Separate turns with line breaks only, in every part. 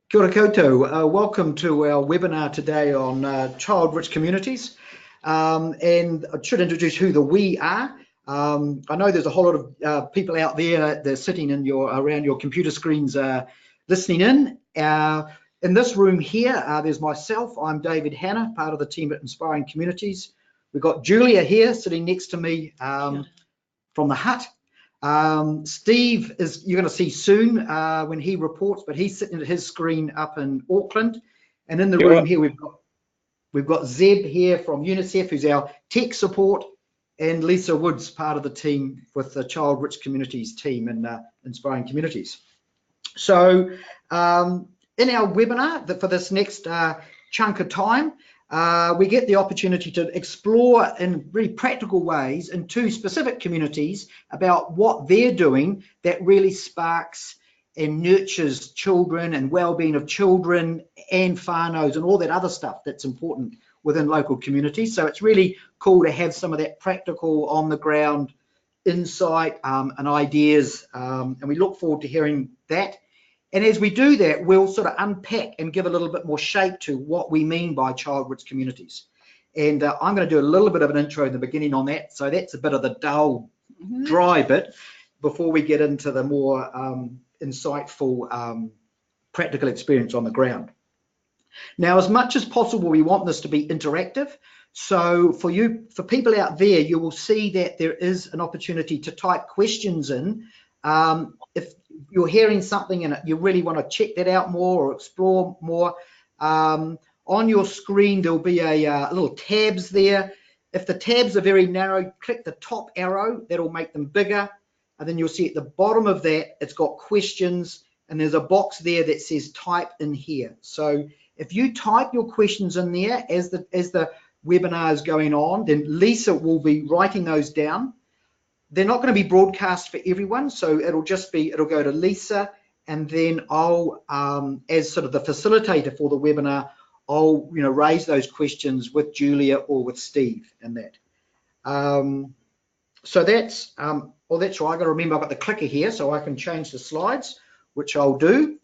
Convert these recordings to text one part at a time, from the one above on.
Kia ora koutou. Welcome to our webinar today on child-rich communities. And I should introduce who the we are. I know there's a whole lot of people out there that are sitting in around your computer screens listening in. In this room here, there's myself. I'm David Hanna, part of the team at Inspiring Communities. We've got Julia here sitting next to me from the hut. Steve is, you're going to see soon when he reports, but he's sitting at his screen up in Auckland. And in the room here, we've got Zeb here from UNICEF, who's our tech support, and Lisa Woods, part of the team with the Child Rich Communities team and Inspiring Communities. So in our webinar, for this next chunk of time, we get the opportunity to explore in really practical ways in two specific communities about what they're doing that really sparks and nurtures children and well-being of children and whānaus and all that other stuff that's important within local communities. So it's really cool to have some of that practical on the ground insight and ideas, and we look forward to hearing that. And as we do that, we'll sort of unpack and give a little bit more shape to what we mean by child-rich communities. And I'm going to do a little bit of an intro in the beginning on that. So that's a bit of the dull, dry bit before we get into the more insightful, practical experience on the ground. Now, as much as possible, we want this to be interactive. So for people out there, you will see that there is an opportunity to type questions in. If you're hearing something and you really want to check that out more or explore more, on your screen there'll be a little tabs there. If the tabs are very narrow, click the top arrow, that'll make them bigger, and then you'll see at the bottom of that it's got questions, and there's a box there that says type in here. So if you type your questions in there as the webinar is going on, then Lisa will be writing those down. They're not going to be broadcast for everyone, so it'll go to Lisa, and then I'll, as sort of the facilitator for the webinar, I'll raise those questions with Julia or with Steve and that. So that's that's right. I got to remember I've got the clicker here, so I can change the slides, which I'll do.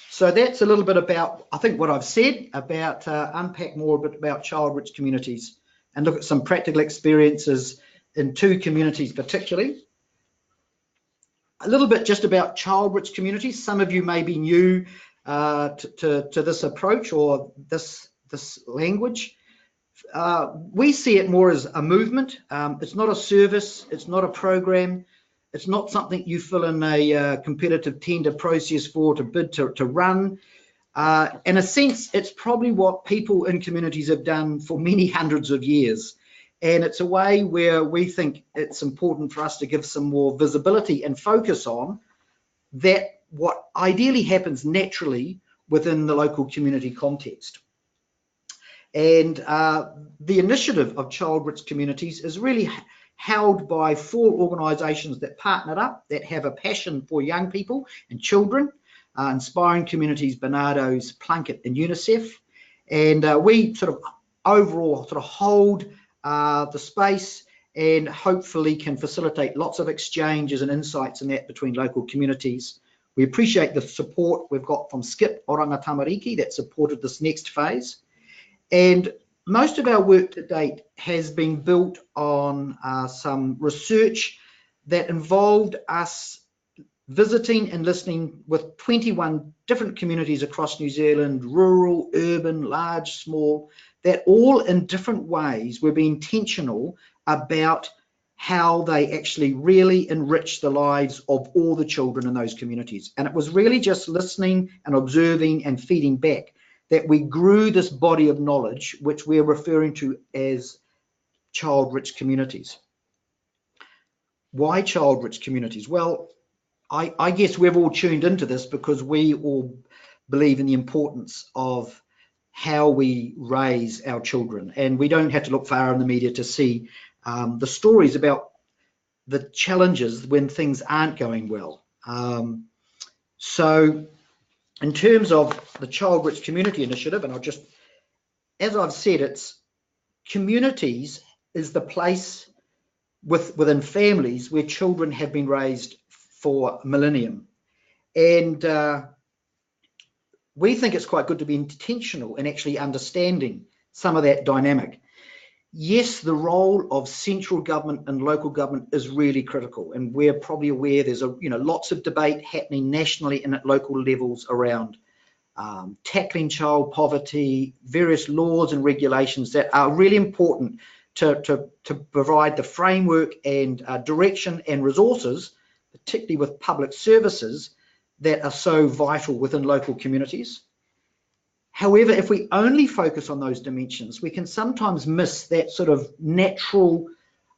So that's a little bit about, I think, what I've said about unpack more a bit about child-rich communities and look at some practical experiences in two communities particularly. A little bit just about child-rich communities. Some of you may be new to this approach or this language. We see it more as a movement. It's not a service, it's not a program, it's not something you fill in a competitive tender process for to bid to run. In a sense, it's probably what people in communities have done for many hundreds of years. And it's a way where we think it's important for us to give some more visibility and focus on that what ideally happens naturally within the local community context. And the initiative of child-rich communities is really held by 4 organisations that partnered up, that have a passion for young people and children, Inspiring Communities, Barnardo's, Plunkett and UNICEF. And we sort of overall sort of hold the space and hopefully can facilitate lots of exchanges and insights in that between local communities. We appreciate the support we've got from Skip Oranga Tamariki that supported this next phase. And most of our work to date has been built on some research that involved us visiting and listening with 21 different communities across New Zealand, rural, urban, large, small, that all in different ways were being intentional about how they actually really enrich the lives of all the children in those communities. And it was really just listening and observing and feeding back that we grew this body of knowledge, which we're referring to as child-rich communities. Why child-rich communities? Well, I guess we've all tuned into this because we all believe in the importance of how we raise our children. And we don't have to look far in the media to see the stories about the challenges when things aren't going well. So in terms of the Child-Rich Community Initiative, and I'll just, as I've said, it's communities is the place within families where children have been raised for millennium. And we think it's quite good to be intentional in actually understanding some of that dynamic. Yes, the role of central government and local government is really critical, and we're probably aware there's lots of debate happening nationally and at local levels around tackling child poverty, various laws and regulations that are really important to provide the framework and direction and resources, particularly with public services that are so vital within local communities. However, if we only focus on those dimensions, we can sometimes miss that sort of natural,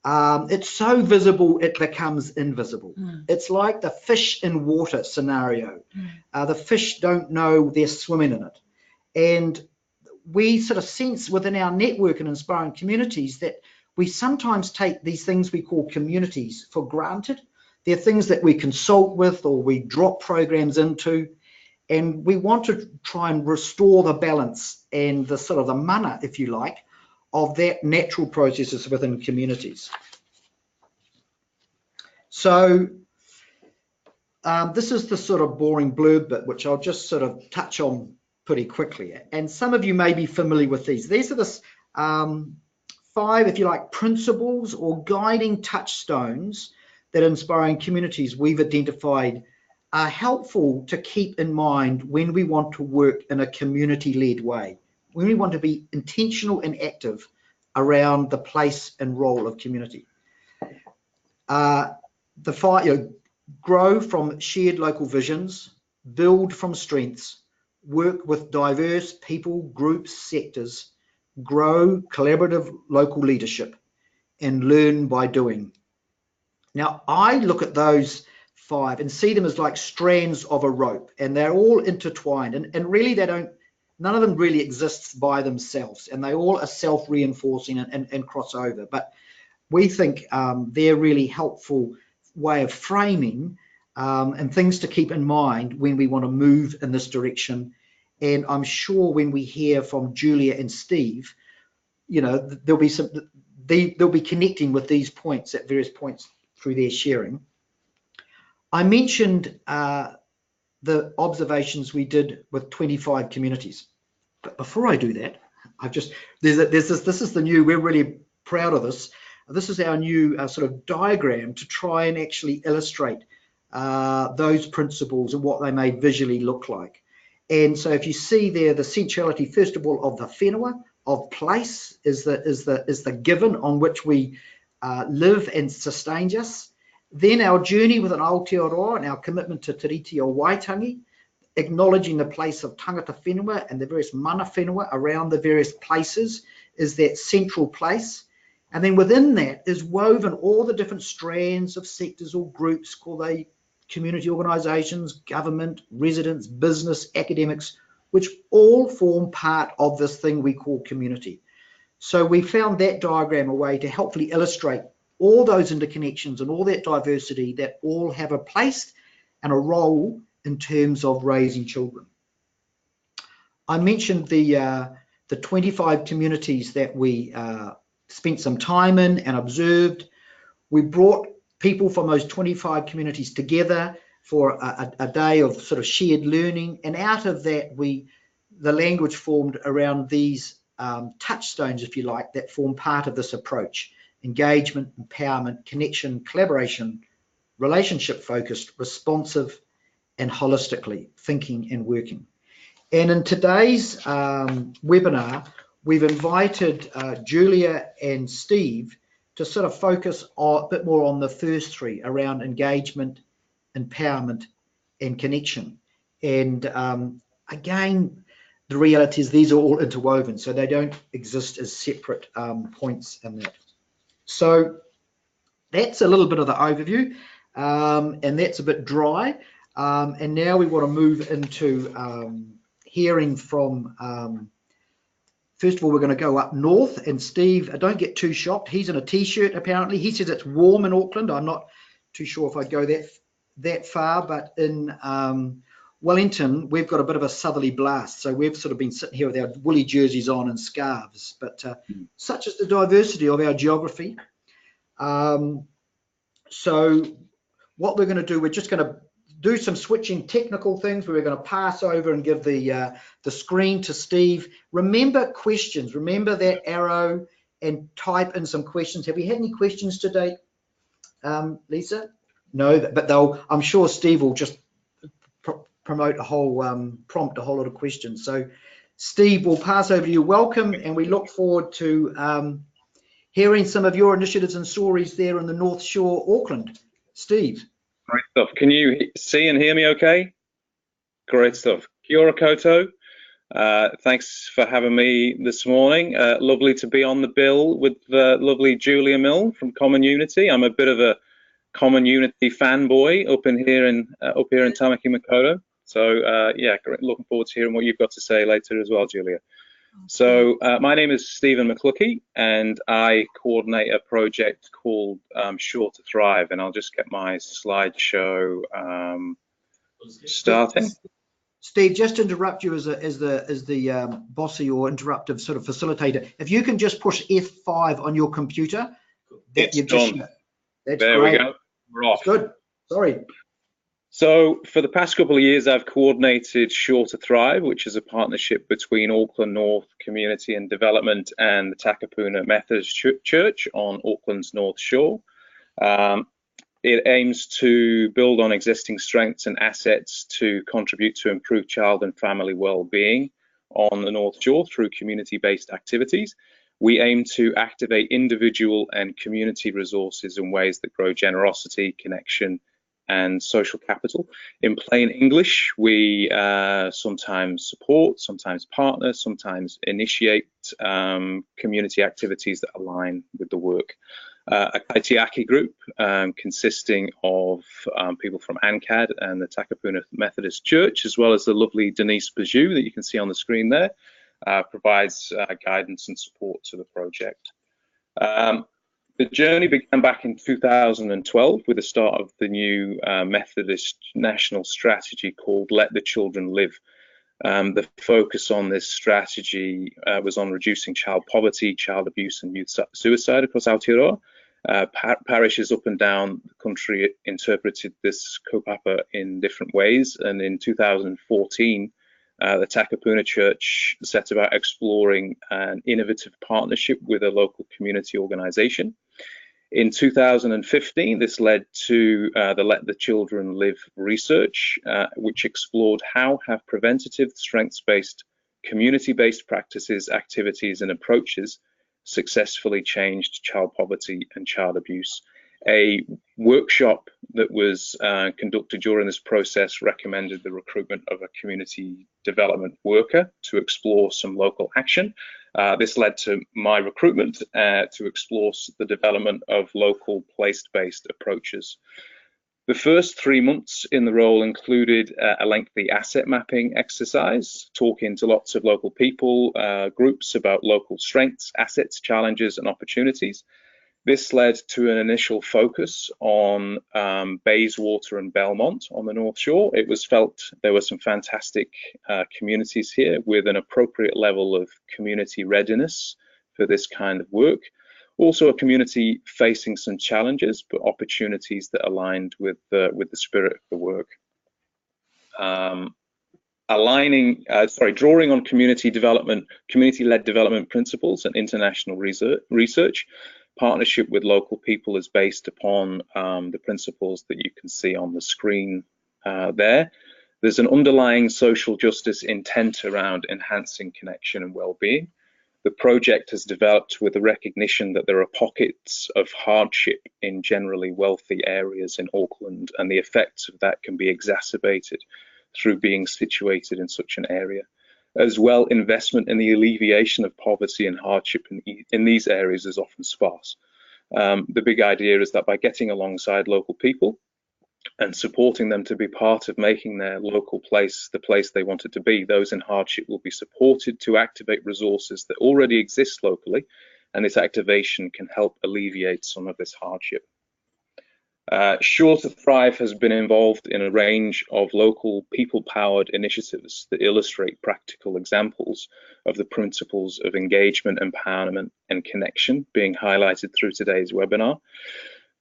it's so visible it becomes invisible. It's like the fish in water scenario. The fish don't know they're swimming in it. And we sort of sense within our network and inspiring communities that we sometimes take these things we call communities for granted. They're things that we consult with or we drop programs into. And we want to try and restore the balance and the sort of the mana, if you like, of that natural processes within communities. So this is the sort of boring blurb bit, which I'll just sort of touch on pretty quickly. And some of you may be familiar with these. These are the 5, if you like, principles or guiding touchstones that inspiring communities we've identified are helpful to keep in mind when we want to work in a community-led way, when we want to be intentional and active around the place and role of community. The 5, grow from shared local visions, build from strengths, work with diverse people, groups, sectors, grow collaborative local leadership, and learn by doing. Now, I look at those 5 and see them as like strands of a rope, and they're all intertwined, and really none of them really exists by themselves, and they all are self-reinforcing and cross over. But we think they're really helpful way of framing and things to keep in mind when we want to move in this direction. And I'm sure when we hear from Julia and Steve, there'll be connecting with these points at various points through their sharing. I mentioned the observations we did with 25 communities. But before I do that, this is the new, we're really proud of this. This is our new sort of diagram to try and actually illustrate those principles and what they may visually look like. And so if you see there, the centrality, first of all, of the whenua, of place is the given on which we live and sustain us. Then our journey with an Aotearoa and our commitment to Te Riti o Waitangi, acknowledging the place of tangata whenua and the various mana whenua around the various places is that central place. And then within that is woven all the different strands of sectors or groups, called they community organisations, government, residents, business, academics, which all form part of this thing we call community. So we found that diagram a way to helpfully illustrate all those interconnections and all that diversity that all have a place and a role in terms of raising children. I mentioned the 25 communities that we spent some time in and observed. We brought people from those 25 communities together for a day of sort of shared learning, and out of that the language formed around these touchstones, if you like, that form part of this approach: engagement, empowerment, connection, collaboration, relationship focused, responsive, and holistically thinking and working. And in today's webinar, we've invited Julia and Steve to sort of focus a bit more on the first 3 around engagement, empowerment, and connection. And again, the reality is these are all interwoven, so they don't exist as separate points in that. So that's a little bit of the overview, and that's a bit dry. And now we want to move into hearing from, first of all, we're going to go up north, and Steve, don't get too shocked. He's in a t-shirt, apparently. He says it's warm in Auckland. I'm not too sure if I'd go that far, but in Wellington, we've got a bit of a southerly blast. So we've sort of been sitting here with our woolly jerseys on and scarves. But such is the diversity of our geography. So what we're going to do, we're just going to do some switching technical things. We're going to pass over and give the screen to Steve. Remember questions. Remember that arrow and type in some questions. Have we had any questions today, Lisa? No, but I'm sure Steve will just promote a whole prompt a whole lot of questions. So Steve, we'll pass over to you. Welcome, and we look forward to hearing some of your initiatives and stories there in the North Shore, Auckland. Steve.
Great stuff. Can you see and hear me okay? Great stuff. Kia ora koutou. Thanks for having me this morning. Lovely to be on the bill with lovely Julia Mill from Common Unity. I'm a bit of a Common Unity fanboy up here in Tamaki Makaurau. So yeah, great. Looking forward to hearing what you've got to say later as well, Julia. So my name is Stephen McCluskey, and I coordinate a project called Sure to Thrive, and I'll just get my slideshow starting.
Steve, just to interrupt you as the bossy or interruptive sort of facilitator, if you can just push F5 on your computer,
It's done.
That's
there
great.
We go. We're off.
That's good. Sorry.
So for the past couple of years, I've coordinated Sure to Thrive, which is a partnership between Auckland North Community and Development and the Takapuna Methodist Church on Auckland's North Shore. It aims to build on existing strengths and assets to contribute to improve child and family well-being on the North Shore through community-based activities. We aim to activate individual and community resources in ways that grow generosity, connection, and social capital. In plain English, we sometimes support, sometimes partner, sometimes initiate community activities that align with the work. A Kaitiaki group consisting of people from ANCAD and the Takapuna Methodist Church, as well as the lovely Denise Bajou that you can see on the screen there, provides guidance and support to the project. The journey began back in 2012 with the start of the new Methodist national strategy called Let the Children Live. The focus on this strategy was on reducing child poverty, child abuse and youth suicide across Aotearoa. Parishes up and down the country interpreted this kaupapa in different ways, and in 2014 the Takapuna Church set about exploring an innovative partnership with a local community organisation. In 2015, this led to the Let the Children Live research, which explored how have preventative, strengths-based, community-based practices, activities and approaches successfully changed child poverty and child abuse. A workshop that was conducted during this process recommended the recruitment of a community development worker to explore some local action. This led to my recruitment to explore the development of local place-based approaches. The first 3 months in the role included a lengthy asset mapping exercise, talking to lots of local people, groups about local strengths, assets, challenges and opportunities. This led to an initial focus on Bayswater and Belmont on the North Shore. It was felt there were some fantastic communities here with an appropriate level of community readiness for this kind of work. Also a community facing some challenges, but opportunities that aligned with the spirit of the work. Drawing on community-led development principles and international research, partnership with local people is based upon the principles that you can see on the screen there. There's an underlying social justice intent around enhancing connection and well-being. The project has developed with the recognition that there are pockets of hardship in generally wealthy areas in Auckland, and the effects of that can be exacerbated through being situated in such an area. As well, investment in the alleviation of poverty and hardship in these areas is often sparse. The big idea is that by getting alongside local people and supporting them to be part of making their local place the place they want it to be, those in hardship will be supported to activate resources that already exist locally, and this activation can help alleviate some of this hardship. Sure to Thrive has been involved in a range of local people-powered initiatives that illustrate practical examples of the principles of engagement, empowerment, and connection being highlighted through today's webinar.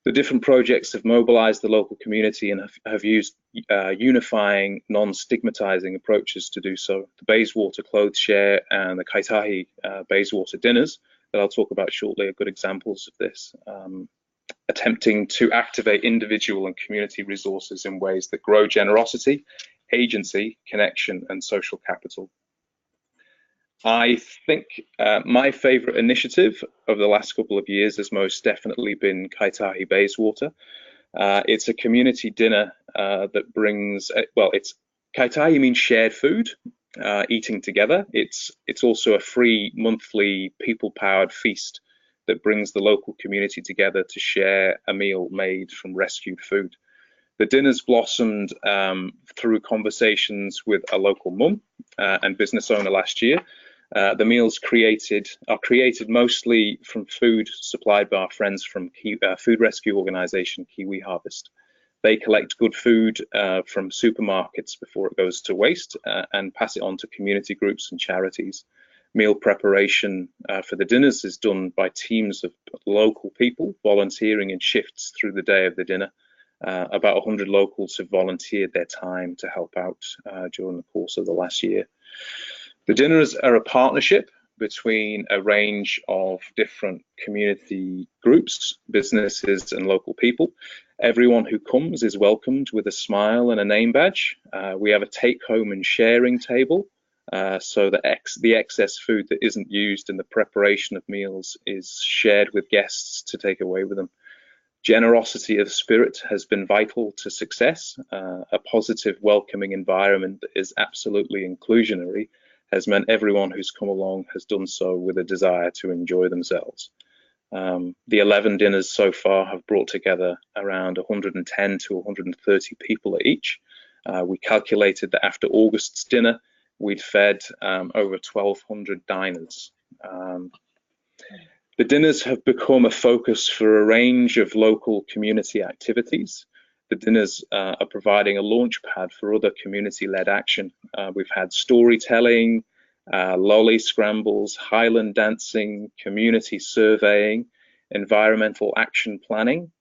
The different projects have mobilized the local community and have used unifying, non-stigmatizing approaches to do so. The Bayswater Clothes Share and the Kaitahi Bayswater Dinners that I'll talk about shortly are good examples of this, attempting to activate individual and community resources in ways that grow generosity, agency, connection, and social capital. I think my favourite initiative over the last couple of years has most definitely been Kaitahi Bayswater. It's a community dinner that brings, well, Kaitahi means shared food, eating together. It's also a free monthly people-powered feast that brings the local community together to share a meal made from rescued food. The dinner's blossomed through conversations with a local mum and business owner last year. The meals are created mostly from food supplied by our friends from food rescue organisation Kiwi Harvest. They collect good food from supermarkets before it goes to waste and pass it on to community groups and charities. Meal preparation for the dinners is done by teams of local people volunteering in shifts through the day of the dinner. About 100 locals have volunteered their time to help out during the course of the last year. The dinners are a partnership between a range of different community groups, businesses, and local people. Everyone who comes is welcomed with a smile and a name badge. We have a take-home and sharing table, so the excess food that isn't used in the preparation of meals is shared with guests to take away with them. Generosity of spirit has been vital to success. A positive, welcoming environment that is absolutely inclusionary has meant everyone who's come along has done so with a desire to enjoy themselves. The 11 dinners so far have brought together around 110 to 130 people at each. We calculated that after August's dinner, we'd fed over 1,200 diners. The dinners have become a focus for a range of local community activities. The dinners are providing a launch pad for other community-led action. We've had storytelling, lolly scrambles, highland dancing, community surveying, environmental action planning,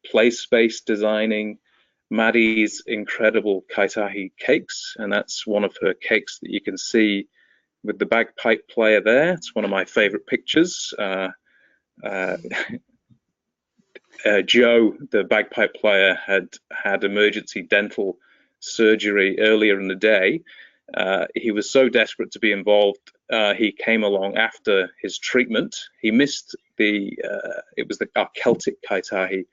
place-based designing, Maddie's incredible Kaitahi cakes, and that's one of her cakes that you can see with the bagpipe player there. It's one of my favourite pictures. Joe, the bagpipe player, had emergency dental surgery earlier in the day. He was so desperate to be involved, he came along after his treatment. He missed our Celtic Kaitahi.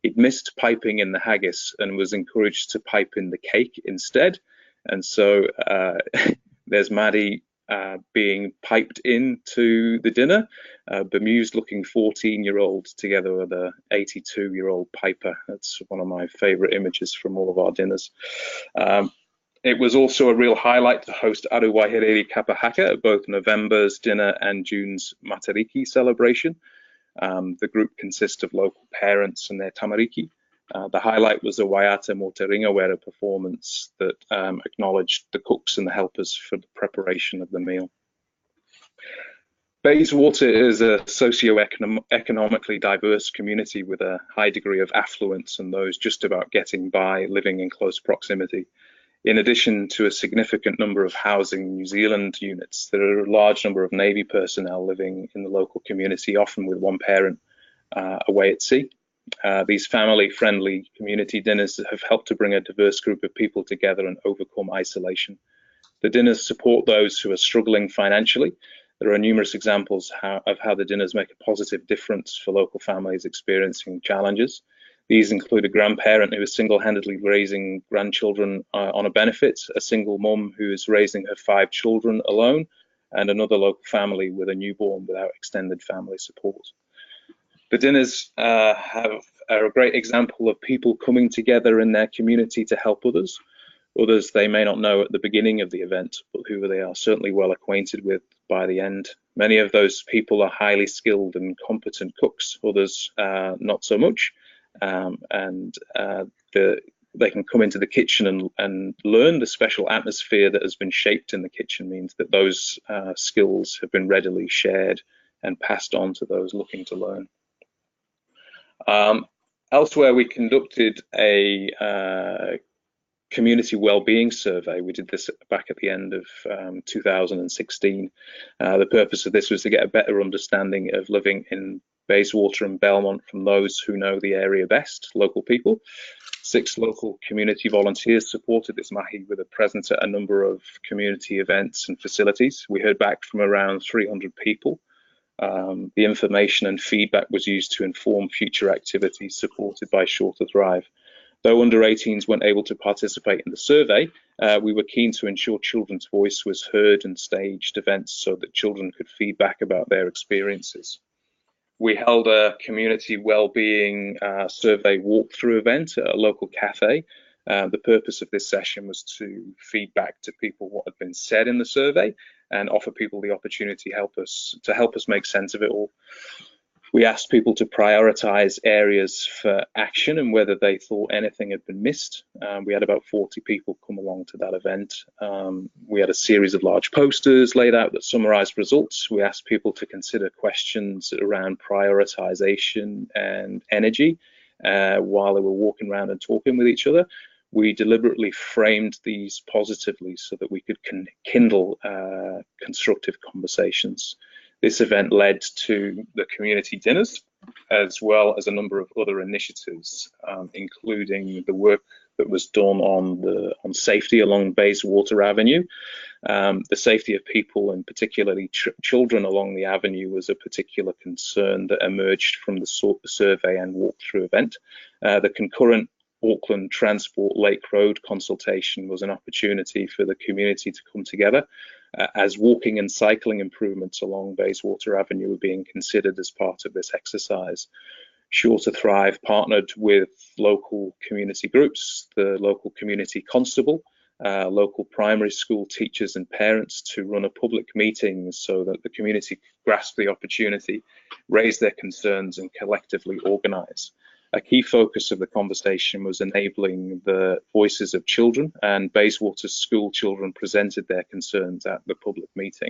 He'd missed piping in the haggis and was encouraged to pipe in the cake instead. And so there's Maddie being piped into the dinner, bemused looking 14-year-old together with a 82-year-old piper. That's one of my favourite images from all of our dinners. It was also a real highlight to host Aru Waihiriri Kapahaka at both November's dinner and June's Matariki celebration. The group consists of local parents and their tamariki. The highlight was a Waiata mo te ringawera performance that acknowledged the cooks and the helpers for the preparation of the meal. Bayswater is a socio-economically diverse community with a high degree of affluence and those just about getting by living in close proximity. In addition to a significant number of housing New Zealand units, there are a large number of Navy personnel living in the local community, often with one parent away at sea. These family-friendly community dinners have helped to bring a diverse group of people together and overcome isolation. The dinners support those who are struggling financially. There are numerous examples of how the dinners make a positive difference for local families experiencing challenges. These include a grandparent who is single-handedly raising grandchildren on a benefit, a single mum who is raising her 5 children alone, and another local family with a newborn without extended family support. The dinners are a great example of people coming together in their community to help others. Others they may not know at the beginning of the event, but who they are certainly well acquainted with by the end. Many of those people are highly skilled and competent cooks, others not so much. and they can come into the kitchen and learn. The special atmosphere that has been shaped in the kitchen means that those skills have been readily shared and passed on to those looking to learn. Elsewhere, we conducted a community wellbeing survey. We did this back at the end of 2016. The purpose of this was to get a better understanding of living in Bayswater and Belmont from those who know the area best, local people. 6 local community volunteers supported this mahi with a presence at a number of community events and facilities. We heard back from around 300 people. The information and feedback was used to inform future activities supported by Sure to Thrive. Though under 18s weren't able to participate in the survey, we were keen to ensure children's voice was heard and staged events so that children could feedback about their experiences. We held a community wellbeing survey walkthrough event at a local cafe. The purpose of this session was to feedback to people what had been said in the survey and offer people the opportunity to help us make sense of it all. We asked people to prioritise areas for action and whether they thought anything had been missed. We had about 40 people come along to that event. We had a series of large posters laid out that summarised results. We asked people to consider questions around prioritisation and energy while they were walking around and talking with each other. We deliberately framed these positively so that we could kindle constructive conversations. This event led to the community dinners, as well as a number of other initiatives, including the work that was done on safety along Bayswater Avenue. The safety of people, and particularly children along the avenue, was a particular concern that emerged from the survey and walkthrough event. The concurrent Auckland Transport Lake Road consultation was an opportunity for the community to come together as walking and cycling improvements along Bayswater Avenue were being considered as part of this exercise. Sure to Thrive partnered with local community groups, the local community constable, local primary school teachers and parents to run a public meeting so that the community could grasp the opportunity, raise their concerns and collectively organise. A key focus of the conversation was enabling the voices of children, and Bayswater school children presented their concerns at the public meeting.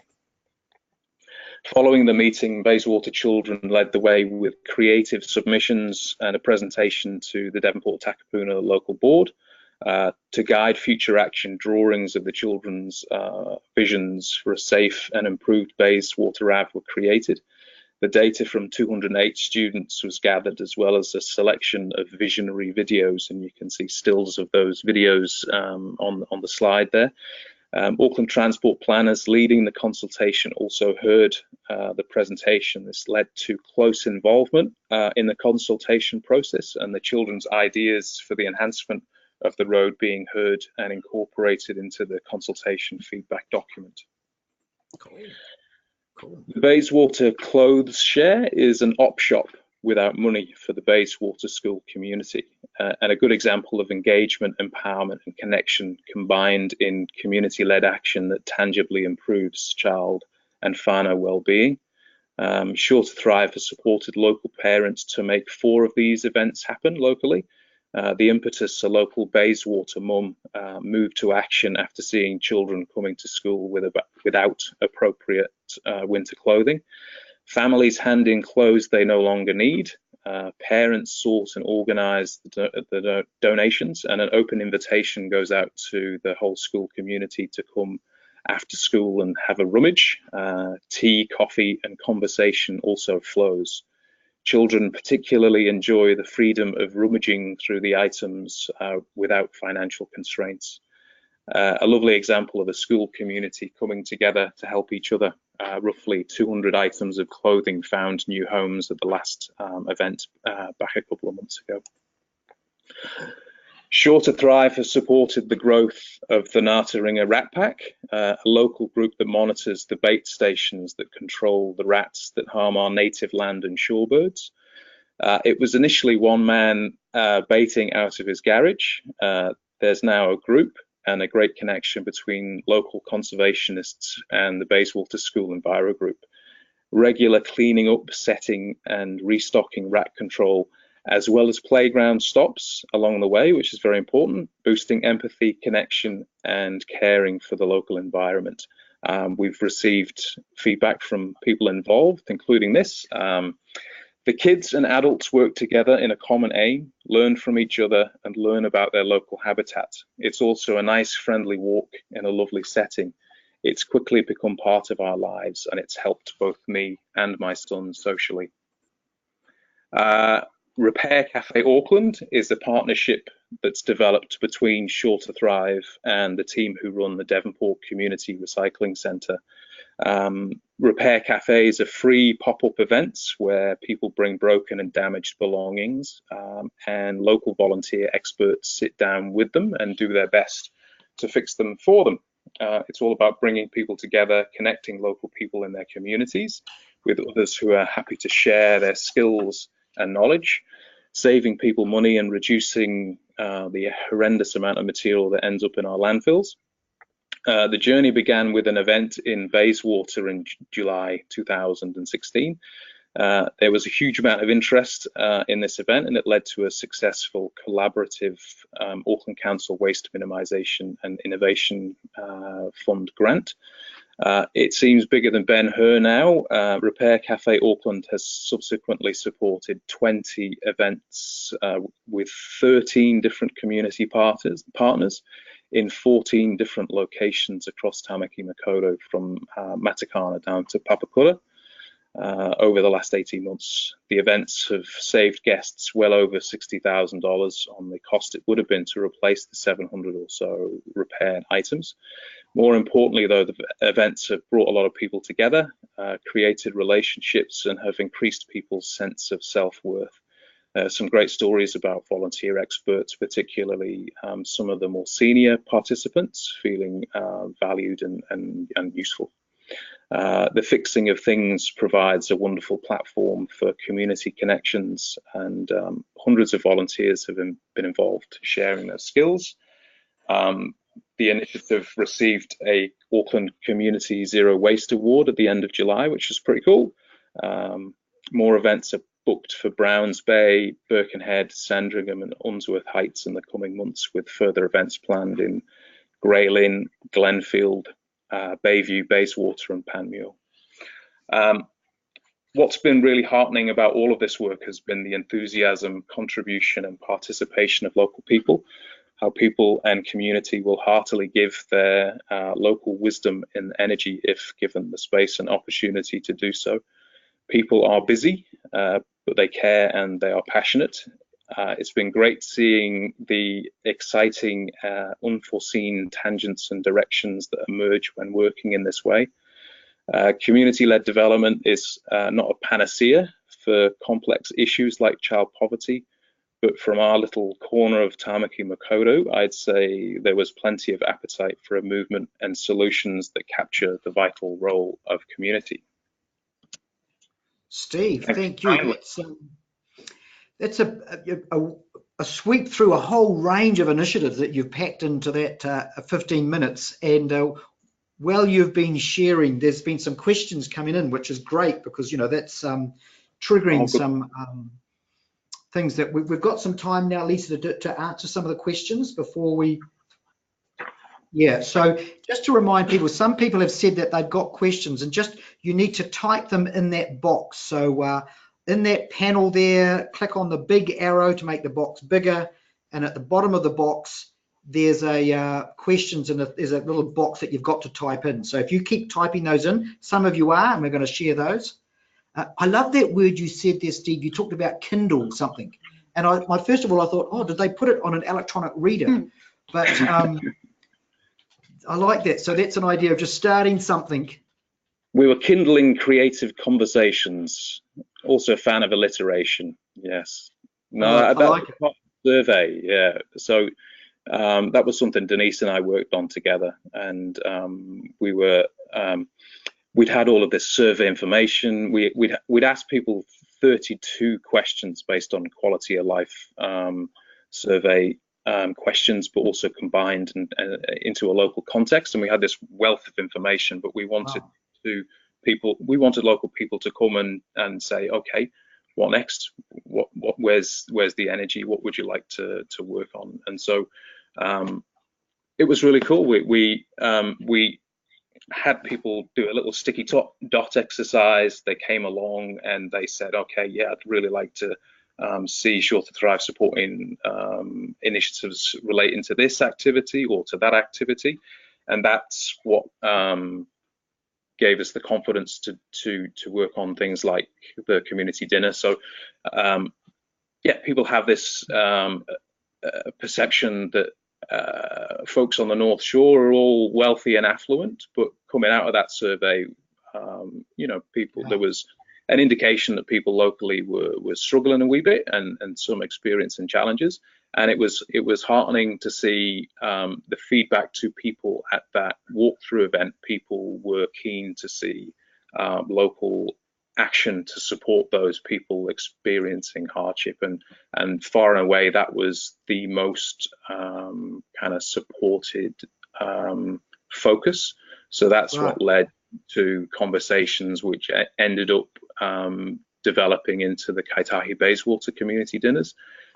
Following the meeting, Bayswater children led the way with creative submissions and a presentation to the Devonport Takapuna local board to guide future action. Drawings of the children's visions for a safe and improved Bayswater Ave were created. The data from 208 students was gathered, as well as a selection of visionary videos, and you can see stills of those videos on the slide there. Auckland Transport Planners leading the consultation also heard the presentation. This led to close involvement in the consultation process and the children's ideas for the enhancement of the road being heard and incorporated into the consultation feedback document.
Cool.
The Bayswater Clothes Share is an op shop without money for the Bayswater school community, and a good example of engagement, empowerment and connection combined in community-led action that tangibly improves child and whānau well-being. Sure to Thrive has supported local parents to make 4 of these events happen locally. The impetus, a local Bayswater mum moved to action after seeing children coming to school without appropriate winter clothing. Families hand in clothes they no longer need. Parents sort and organise the donations, and an open invitation goes out to the whole school community to come after school and have a rummage. Tea, coffee and conversation also flows. Children particularly enjoy the freedom of rummaging through the items without financial constraints. A lovely example of a school community coming together to help each other. Roughly 200 items of clothing found new homes at the last event back a couple of months ago. Sure to Thrive has supported the growth of the Ngātaringa Rat Pack, a local group that monitors the bait stations that control the rats that harm our native land and shorebirds. It was initially one man baiting out of his garage. There's now a group and a great connection between local conservationists and the Bayswater School and Enviro Group. Regular cleaning up, setting and restocking rat control as well as playground stops along the way, which is very important, boosting empathy, connection, and caring for the local environment. We've received feedback from people involved, including this. The kids and adults work together in a common aim, learn from each other, and learn about their local habitat. It's also a nice, friendly walk in a lovely setting. It's quickly become part of our lives, and it's helped both me and my son socially. Repair Cafe Auckland is a partnership that's developed between Sure to Thrive and the team who run the Devonport Community Recycling Centre. Repair cafes are free pop-up events where people bring broken and damaged belongings, and local volunteer experts sit down with them and do their best to fix them for them. It's all about bringing people together, connecting local people in their communities with others who are happy to share their skills and knowledge, saving people money and reducing the horrendous amount of material that ends up in our landfills. The journey began with an event in Bayswater in July 2016. There was a huge amount of interest in this event, and it led to a successful collaborative Auckland Council Waste Minimisation and Innovation Fund grant. It seems bigger than Ben-Hur now. Repair Cafe Auckland has subsequently supported 20 events with 13 different community partners in 14 different locations across Tamaki Makaurau, from Matakana down to Papakura. Over the last 18 months, the events have saved guests well over $60,000 on the cost it would have been to replace the 700 or so repaired items. More importantly, though, the events have brought a lot of people together, created relationships, and have increased people's sense of self-worth. Some great stories about volunteer experts, particularly some of the more senior participants feeling valued and useful. The fixing of things provides a wonderful platform for community connections, and hundreds of volunteers have been involved sharing their skills. The initiative received a Auckland Community Zero Waste Award at the end of July, which is pretty cool. More events are booked for Browns Bay, Birkenhead, Sandringham and Unsworth Heights in the coming months, with further events planned in Grey Lynn, Glenfield, Bayview, Bayswater and Panmure. What's been really heartening about all of this work has been the enthusiasm, contribution and participation of local people, how people and community will heartily give their local wisdom and energy if given the space and opportunity to do so. People are busy, but they care and they are passionate. It's been great seeing the exciting, unforeseen tangents and directions that emerge when working in this way. Community-led development is not a panacea for complex issues like child poverty, but from our little corner of Tamaki Makaurau, I'd say there was plenty of appetite for a movement and solutions that capture the vital role of community.
Steve, thank you. That's a sweep through a whole range of initiatives that you've packed into that 15 minutes. And while you've been sharing, there's been some questions coming in, which is great because, you know, that's triggering some things that we've got some time now, Lisa, to answer some of the questions before we. Yeah, so just to remind people, some people have said that they've got questions and just you need to type them in that box. So in that panel there, click on the big arrow to make the box bigger. And at the bottom of the box, there's a questions and there's a little box that you've got to type in. So if you keep typing those in, some of you are, and we're going to share those. I love that word you said there, Steve. You talked about Kindle something. And first of all, I thought, oh, did they put it on an electronic reader? But I like that. So that's an idea of just starting something.
We were kindling creative conversations. Also a fan of alliteration. Yes. No,
I like it.
Survey. Yeah. So that was something Denise and I worked on together, and we were we'd had all of this survey information. We'd asked people 32 questions based on quality of life survey questions, but also combined into a local context. And we had this wealth of information, but we wanted local people to come and say, okay, what next? Where's the energy? What would you like to work on? And so it was really cool. We had people do a little sticky dot exercise. They came along and they said, okay, yeah, I'd really like to see Sure to Thrive supporting initiatives relating to this activity or to that activity. And that's what gave us the confidence to work on things like the community dinner. So yeah, people have this perception that folks on the North Shore are all wealthy and affluent, but coming out of that survey, you know, there was an indication that people locally were struggling a wee bit and some experiencing challenges. And it was heartening to see the feedback to people at that walkthrough event. People were keen to see local action to support those people experiencing hardship, and far and away that was the most kind of supported focus. So that's right. What led to conversations which ended up developing into the Kaitahi Bayswater community dinners.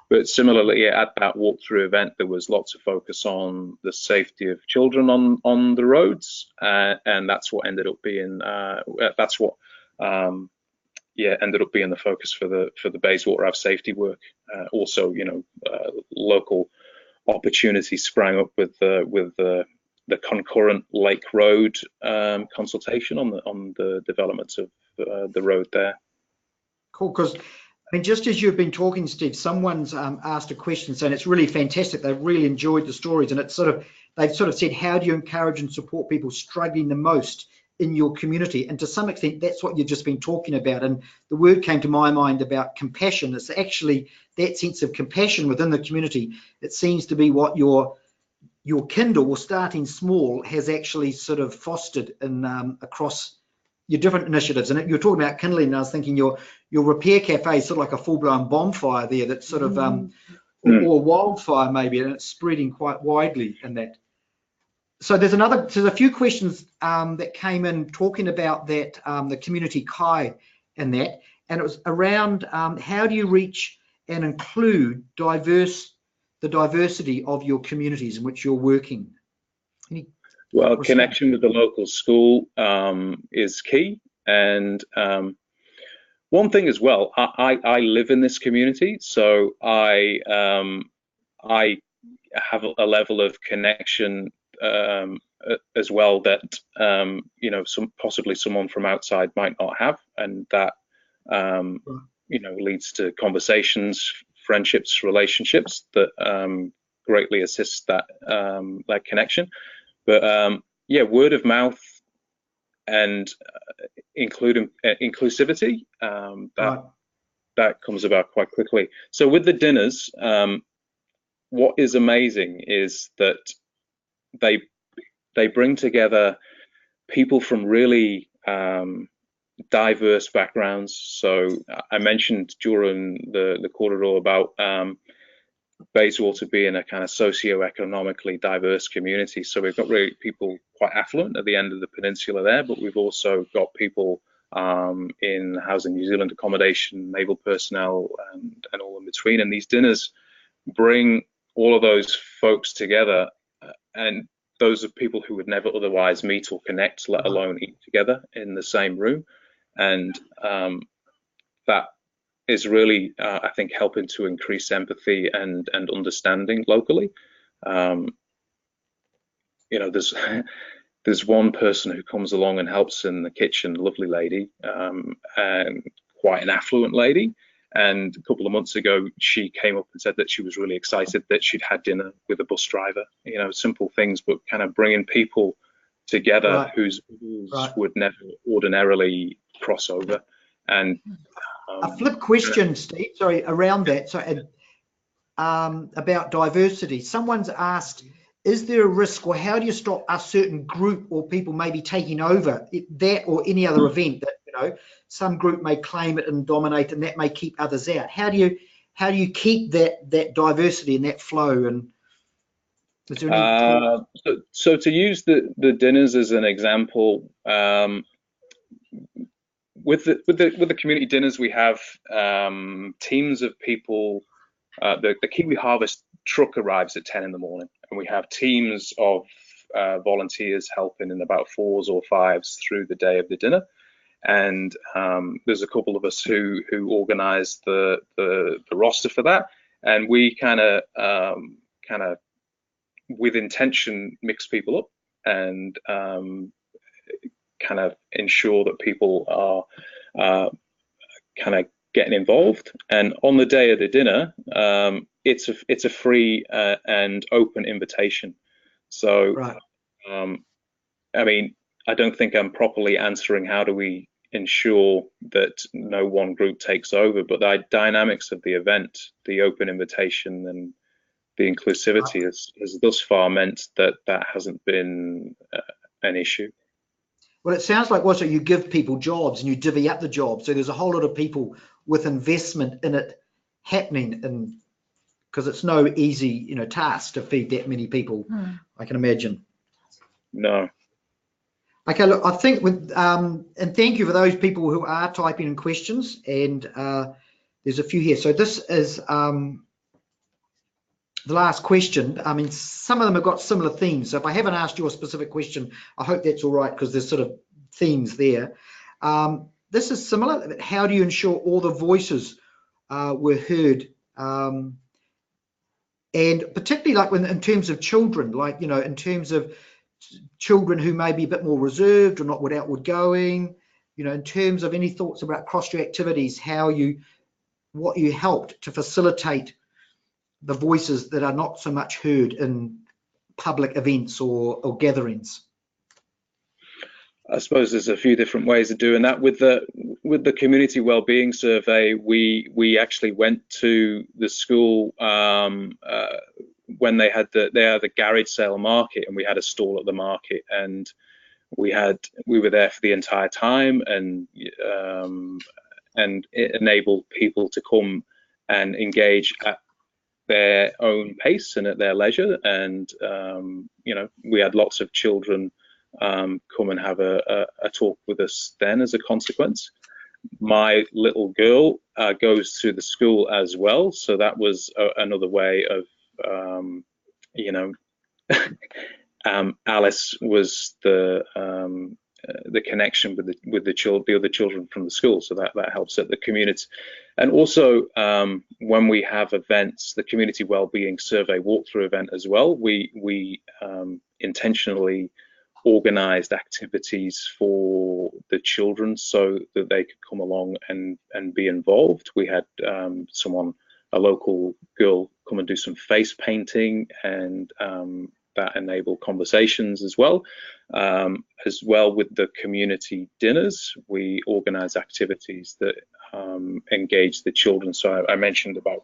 But similarly, at that walkthrough event, there was lots of focus on the safety of children on the roads, and that's what ended up being ended up being the focus for the Bayswater Ave safety work. Also, you know, local opportunities sprang up with the concurrent Lake Road consultation on the development of the road there.
Cool, because I mean, just as you've been talking, Steve, someone's asked a question saying it's really fantastic. They've really enjoyed the stories, and they've sort of said, how do you encourage and support people struggling the most in your community? And to some extent, that's what you've just been talking about. And the word came to my mind about compassion. It's actually that sense of compassion within the community. It seems to be what your Kindle, or starting small, has actually sort of fostered in across your different initiatives. And you're talking about kindling, and I was thinking your repair cafe is sort of like a full-blown bonfire there, that's sort of or wildfire maybe, and it's spreading quite widely in that. So there's a few questions that came in talking about that, the community kai and that, and it was around how do you reach and include the diversity of your communities in which you're working?
Well, connection with the local school is key. And one thing as well, I live in this community, so I have a level of connection as well that you know, possibly someone from outside might not have, and that you know, leads to conversations, friendships, relationships that greatly assist that connection. But yeah, word of mouth and inclusivity, that comes about quite quickly. So with the dinners, what is amazing is that they bring together people from really diverse backgrounds. So I mentioned during the corridor about Bayswater being a kind of socio-economically diverse community. So we've got really people quite affluent at the end of the peninsula there, but we've also got people in Housing New Zealand accommodation, naval personnel, and all in between. And these dinners bring all of those folks together, and those are people who would never otherwise meet or connect, let alone eat together in the same room. And that is really, I think, helping to increase empathy and understanding locally. You know, there's one person who comes along and helps in the kitchen, lovely lady, and quite an affluent lady. And a couple of months ago, she came up and said that she was really excited that she'd had dinner with a bus driver. You know, simple things, but kind of bringing people together whose would never ordinarily cross over. And
a flip question, Steve, sorry, around that. So about diversity. Someone's asked, is there a risk, or how do you stop a certain group or people maybe taking over that or any other event that, you know, some group may claim it and dominate, and that may keep others out? How do you keep that diversity and that flow? And is there any
so to use the dinners as an example, with the community dinners, we have teams of people. The Kiwi Harvest truck arrives at 10 in the morning, and we have teams of volunteers helping in about 4s or 5s through the day of the dinner. And there's a couple of us who organise the roster for that, and we kind of with intention mix people up and kind of ensure that people are kind of getting involved. And on the day of the dinner, it's a free and open invitation. So,
right.
I mean, I don't think I'm properly answering how do we ensure that no one group takes over, but the dynamics of the event, the open invitation and the inclusivity has thus far meant that hasn't been an issue.
Well, it sounds like also you give people jobs and you divvy up the jobs. So there's a whole lot of people with investment in it happening, and because it's no easy, task to feed that many people, I can imagine.
No.
Okay, look, I think and thank you for those people who are typing in questions, and there's a few here. So this is the last question. I mean, some of them have got similar themes. So if I haven't asked you a specific question, I hope that's all right, because there's sort of themes there. This is similar. How do you ensure all the voices were heard? And particularly like in terms of children, like, in terms of children who may be a bit more reserved or not outward going, in terms of any thoughts about cross-street activities, what you helped to facilitate the voices that are not so much heard in public events or gatherings?
I suppose there's a few different ways of doing that. With the community wellbeing survey, we actually went to the school when they had the garage sale market, and we had a stall at the market, and we were there for the entire time, and it enabled people to come and engage at their own pace and at their leisure. And we had lots of children come and have a talk with us then as a consequence. My little girl goes to the school as well, so that was another way of Alice was the connection with the other children from the school, so that helps at the community. And also when we have events, the community wellbeing survey walkthrough event as well, we intentionally organised activities for the children so that they could come along and be involved. We had a local girl, come and do some face painting, and that enabled conversations as well. With the community dinners, we organise activities that engage the children. So I mentioned about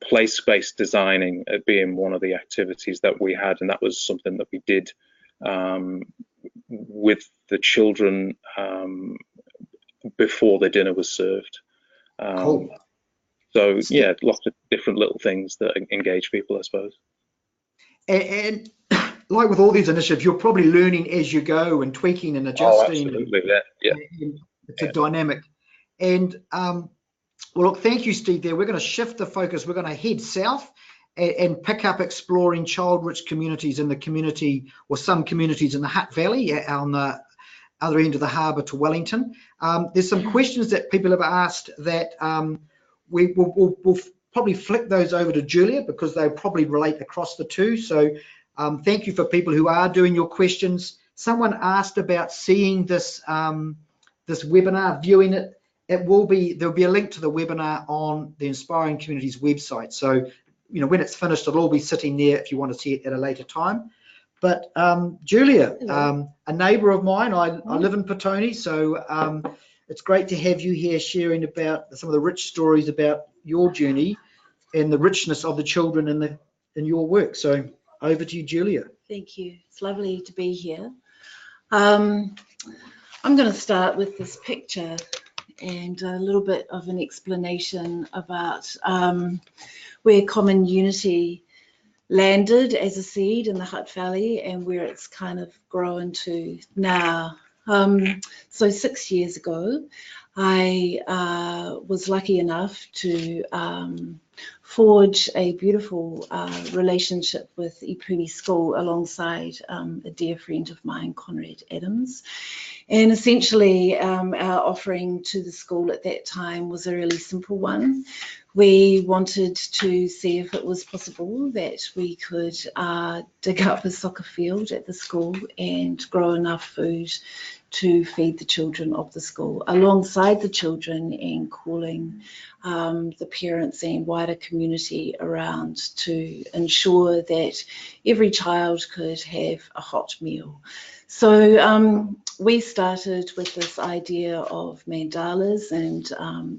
place-based designing being one of the activities that we had, and that was something that we did with the children before the dinner was served.
Cool.
So yeah, lots of different little things that engage people, I suppose.
And like with all these initiatives, you're probably learning as you go and tweaking and adjusting.
Oh, absolutely, yeah.
It's a dynamic. And well, look, thank you, Steve. There, we're going to shift the focus. We're going to head south and pick up exploring child-rich communities in the community, or some communities in the Hutt Valley on the other end of the harbour to Wellington. There's some questions that people have asked that we'll probably flick those over to Julia, because they probably relate across the two. So thank you for people who are doing your questions. Someone asked about seeing this this webinar, viewing it. There'll be a link to the webinar on the Inspiring Communities website. So when it's finished, it'll all be sitting there if you want to see it at a later time. But Julia, a neighbour of mine, I live in Petone, so it's great to have you here sharing about some of the rich stories about your journey and the richness of the children in your work. So over to you, Julia.
Thank you. It's lovely to be here. I'm going to start with this picture and a little bit of an explanation about where Common Unity landed as a seed in the Hutt Valley and where it's kind of grown to now. So 6 years ago, I was lucky enough to forge a beautiful relationship with Ipuni School alongside a dear friend of mine, Conrad Adams. And essentially our offering to the school at that time was a really simple one. We wanted to see if it was possible that we could dig up a soccer field at the school and grow enough food to feed the children of the school, alongside the children, and calling the parents and wider community around to ensure that every child could have a hot meal. So we started with this idea of mandalas, and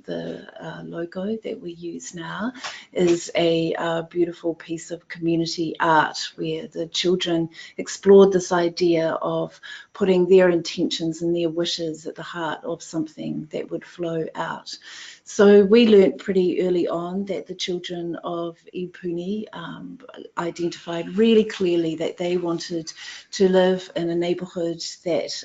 the logo that we use now is a beautiful piece of community art where the children explored this idea of putting their intentions and their wishes at the heart of something that would flow out. So we learnt pretty early on that the children of Ipuni identified really clearly that they wanted to live in a neighbourhood that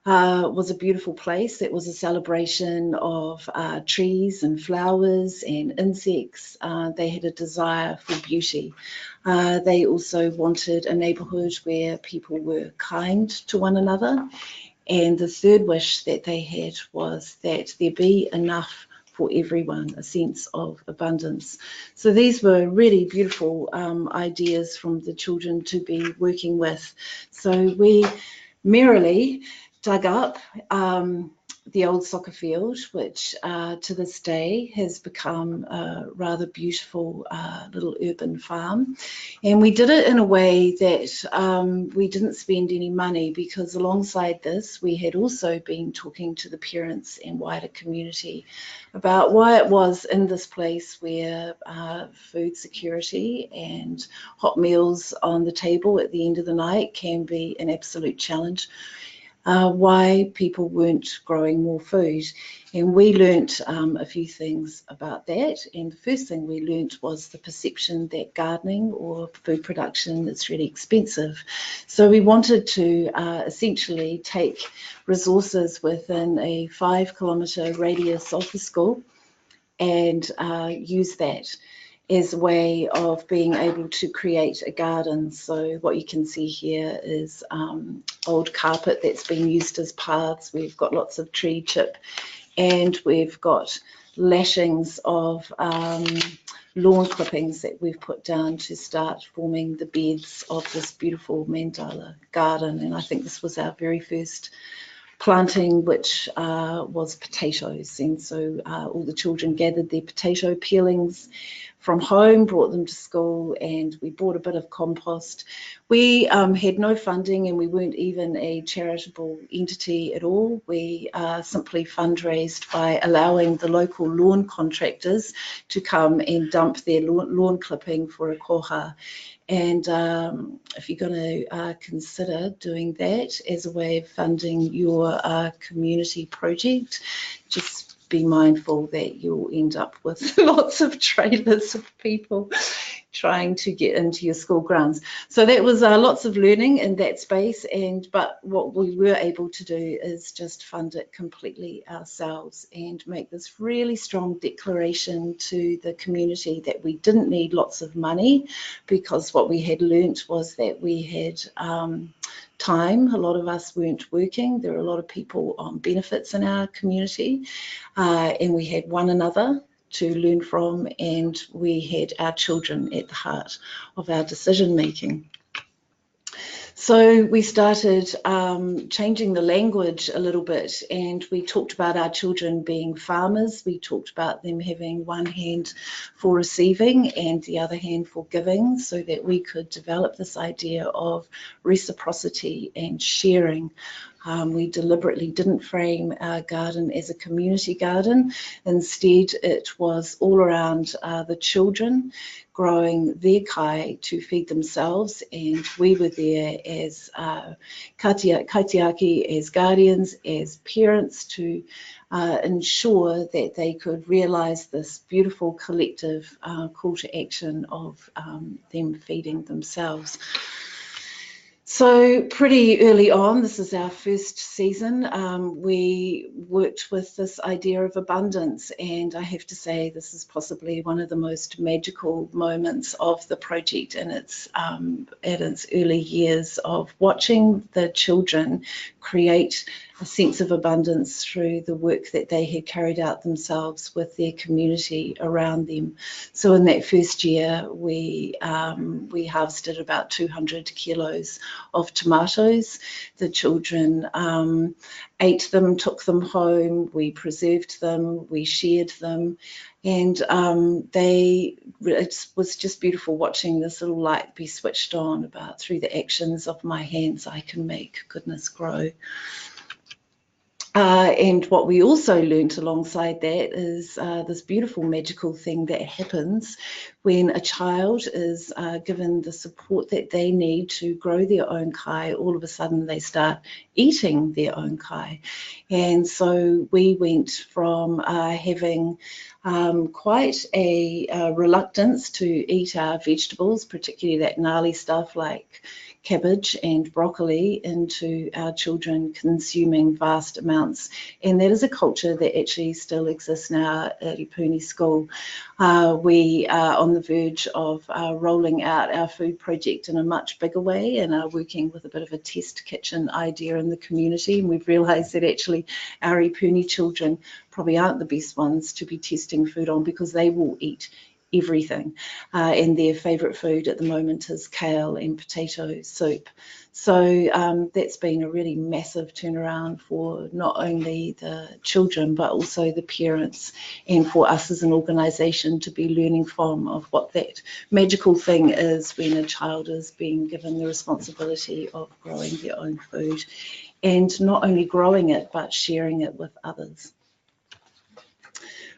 was a beautiful place. It was a celebration of trees and flowers and insects. They had a desire for beauty. They also wanted a neighbourhood where people were kind to one another. And the third wish that they had was that there be enough for everyone, a sense of abundance. So these were really beautiful ideas from the children to be working with. So we merrily dug up the old soccer field, which to this day has become a rather beautiful little urban farm. And we did it in a way that we didn't spend any money, because alongside this, we had also been talking to the parents and wider community about why it was in this place where food security and hot meals on the table at the end of the night can be an absolute challenge. Why people weren't growing more food. And we learnt a few things about that. And the first thing we learnt was the perception that gardening or food production is really expensive. So we wanted to essentially take resources within a 5-kilometre radius of the school and use that as a way of being able to create a garden. So what you can see here is old carpet that's been used as paths. We've got lots of tree chip, and we've got lashings of lawn clippings that we've put down to start forming the beds of this beautiful mandala garden. And I think this was our very first planting, which was potatoes. And so all the children gathered their potato peelings from home, brought them to school, and we bought a bit of compost. We had no funding, and we weren't even a charitable entity at all. We simply fundraised by allowing the local lawn contractors to come and dump their lawn clipping for a koha. And if you're going to consider doing that as a way of funding your community project, just be mindful that you'll end up with lots of trailers of people trying to get into your school grounds. So that was lots of learning in that space, but what we were able to do is just fund it completely ourselves and make this really strong declaration to the community that we didn't need lots of money, because what we had learnt was that we had time. A lot of us weren't working. There were a lot of people on benefits in our community, and we had one another to learn from, and we had our children at the heart of our decision making. So we started changing the language a little bit, and we talked about our children being farmers. We talked about them having one hand for receiving and the other hand for giving, so that we could develop this idea of reciprocity and sharing. We deliberately didn't frame our garden as a community garden. Instead, it was all around the children growing their kai to feed themselves, and we were there as kaitiaki, as guardians, as parents, to ensure that they could realise this beautiful collective call to action of them feeding themselves. So pretty early on, this is our first season, we worked with this idea of abundance, and I have to say this is possibly one of the most magical moments of the project in its early years, of watching the children create a sense of abundance through the work that they had carried out themselves with their community around them. So in that first year, we harvested about 200 kilos of tomatoes. The children ate them, took them home, we preserved them, we shared them, and it was just beautiful watching this little light be switched on about, through the actions of my hands I can make goodness grow. And what we also learnt alongside that is this beautiful magical thing that happens when a child is given the support that they need to grow their own kai. All of a sudden they start eating their own kai. And so we went from having quite a reluctance to eat our vegetables, particularly that gnarly stuff like cabbage and broccoli, into our children consuming vast amounts. And that is a culture that actually still exists now at Ipuni School. We are on the verge of rolling out our food project in a much bigger way, and are working with a bit of a test kitchen idea in the community. And we've realised that actually our Ipuni children probably aren't the best ones to be testing food on, because they will eat everything, and their favourite food at the moment is kale and potato soup. So that's been a really massive turnaround for not only the children but also the parents, and for us as an organisation to be learning from of what that magical thing is when a child is being given the responsibility of growing their own food, and not only growing it but sharing it with others.